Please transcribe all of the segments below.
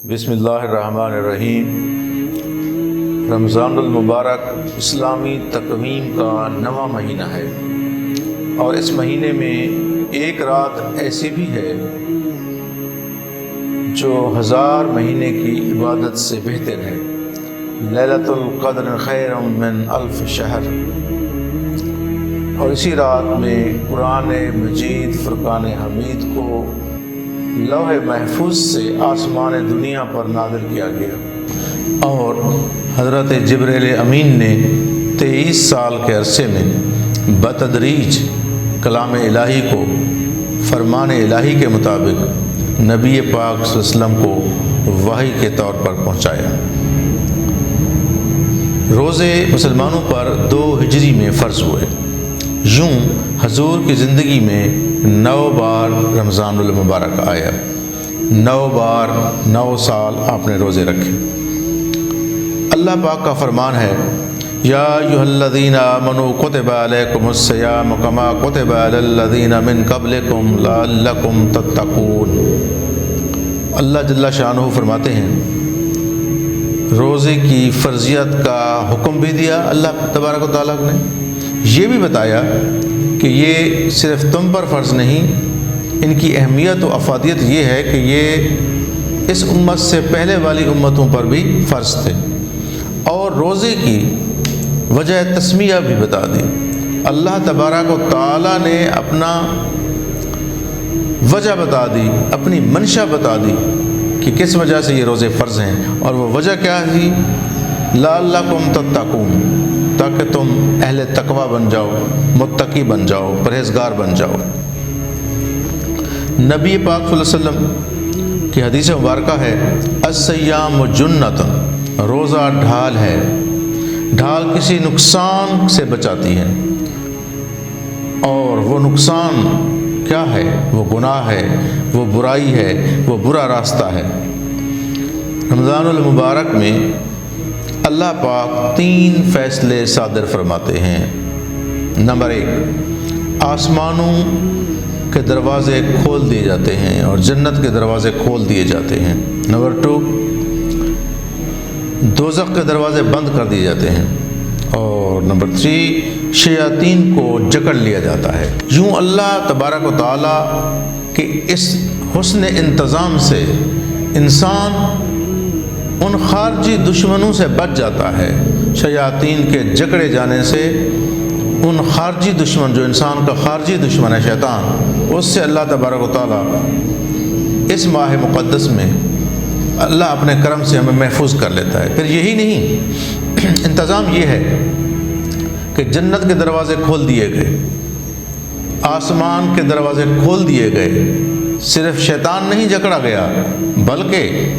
بسم اللہ الرحمن الرحیم۔ رمضان المبارک اسلامی تقویم کا نواں مہینہ ہے اور اس مہینے میں ایک رات ایسی بھی ہے جو 1000 مہینے کی عبادت سے بہتر ہے۔ لیلۃ القدر خیر من الف شہر۔ اور اسی رات میں قرآن مجید فرقان حمید کو لوح محفوظ سے آسمان دنیا پر نازل کیا گیا اور حضرت جبریل امین نے 23 سال کے عرصے میں بتدریج کلام الہی کو فرمان الہی کے مطابق نبی پاک صلی اللہ علیہ وسلم کو وحی کے طور پر پہنچایا۔ روزے مسلمانوں پر 2 ہجری میں فرض ہوئے۔ یوں حضور کی زندگی میں 9 بار رمضان المبارک آیا، 9 بار 9 سال آپ نے روزے رکھے۔ اللہ پاک کا فرمان ہے، یا ایھا الذین آمنوا کتب علیکم الصیام کما کتب علی الذین من قبلکم لعلکم تتقون۔ اللہ جل شانہ فرماتے ہیں، روزے کی فرضیت کا حکم بھی دیا اللہ تبارک و تعالیٰ نے، یہ بھی بتایا کہ یہ صرف تم پر فرض نہیں، ان کی اہمیت و افادیت یہ ہے کہ یہ اس امت سے پہلے والی امتوں پر بھی فرض تھے۔ اور روزے کی وجہ تسمیہ بھی بتا دی۔ اللہ تبارک و تعالیٰ نے اپنا وجہ بتا دی، اپنی منشا بتا دی کہ کس وجہ سے یہ روزے فرض ہیں، اور وہ وجہ کیا تھی؟ لعلکم تتقون، تاکہ تم اہل تقوی بن جاؤ، متقی بن جاؤ، پرہیزگار بن جاؤ۔ نبی پاک صلی اللہ علیہ وسلم کی حدیث مبارکہ ہے، الصیام جنۃ، روزہ ڈھال ہے، ڈھال کسی نقصان سے بچاتی ہے، اور وہ نقصان کیا ہے؟ وہ گناہ ہے، وہ برائی ہے، وہ برا راستہ ہے۔ رمضان المبارک میں اللہ پاک 3 فیصلے صادر فرماتے ہیں۔ نمبر 1، آسمانوں کے دروازے کھول دیے جاتے ہیں اور جنت کے دروازے کھول دیے جاتے ہیں۔ نمبر 2، دوزخ کے دروازے بند کر دیے جاتے ہیں۔ اور نمبر 3، شیاطین کو جکڑ لیا جاتا ہے۔ یوں اللہ تبارک و تعالیٰ کے اس حسن انتظام سے انسان ان خارجی دشمنوں سے بچ جاتا ہے۔ شیاطین کے جکڑے جانے سے ان خارجی دشمن، جو انسان کا خارجی دشمن ہے شیطان، اس سے اللہ تبارک و تعالیٰ اس ماہ مقدس میں اللہ اپنے کرم سے ہمیں محفوظ کر لیتا ہے۔ پھر یہی نہیں، انتظام یہ ہے کہ جنت کے دروازے کھول دیے گئے، آسمان کے دروازے کھول دیے گئے۔ صرف شیطان نہیں جکڑا گیا، بلکہ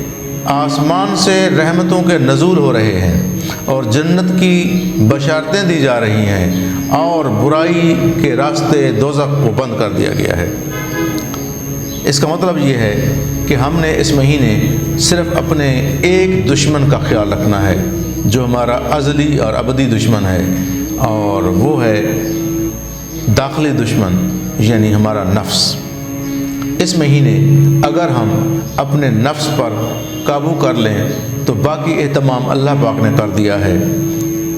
آسمان سے رحمتوں کے نزول ہو رہے ہیں اور جنت کی بشارتیں دی جا رہی ہیں، اور برائی کے راستے دوزخ کو بند کر دیا گیا ہے۔ اس کا مطلب یہ ہے کہ ہم نے اس مہینے صرف اپنے ایک دشمن کا خیال رکھنا ہے، جو ہمارا ازلی اور ابدی دشمن ہے، اور وہ ہے داخلی دشمن، یعنی ہمارا نفس۔ اس مہینے اگر ہم اپنے نفس پر قابو کر لیں تو باقی اہتمام اللہ پاک نے کر دیا ہے۔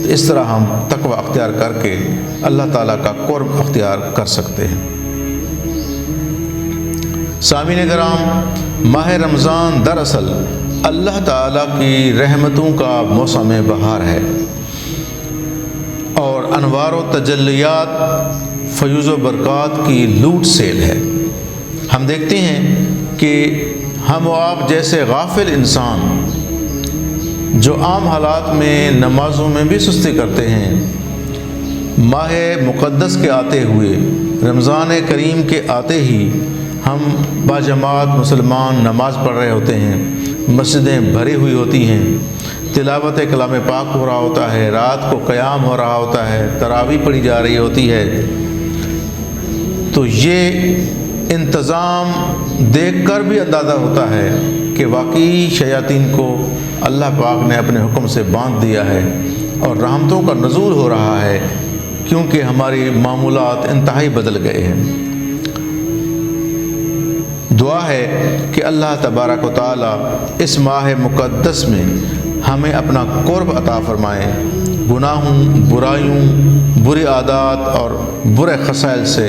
تو اس طرح ہم تقوی اختیار کر کے اللہ تعالیٰ کا قرب اختیار کر سکتے ہیں۔ سامعین کرام، ماہ رمضان دراصل اللہ تعالیٰ کی رحمتوں کا موسم بہار ہے اور انوار و تجلیات، فیوز و برکات کی لوٹ سیل ہے۔ ہم دیکھتے ہیں کہ ہم و آپ جیسے غافل انسان جو عام حالات میں نمازوں میں بھی سستی کرتے ہیں، ماہ مقدس کے آتے ہوئے، رمضان کریم کے آتے ہی ہم باجماعت مسلمان نماز پڑھ رہے ہوتے ہیں، مسجدیں بھری ہوئی ہوتی ہیں، تلاوت کلام پاک ہو رہا ہوتا ہے، رات کو قیام ہو رہا ہوتا ہے، تراویح پڑھی جا رہی ہوتی ہے۔ تو یہ انتظام دیکھ کر بھی اندازہ ہوتا ہے کہ واقعی شیاطین کو اللہ پاک نے اپنے حکم سے باندھ دیا ہے اور رحمتوں کا نزول ہو رہا ہے، کیونکہ ہماری معمولات انتہائی بدل گئے ہیں۔ دعا ہے کہ اللہ تبارک و تعالی اس ماہ مقدس میں ہمیں اپنا قرب عطا فرمائیں، گناہوں، برائیوں، بری عادات اور برے خصائل سے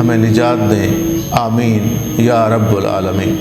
ہمیں نجات دیں، آمین یا رب العالمین۔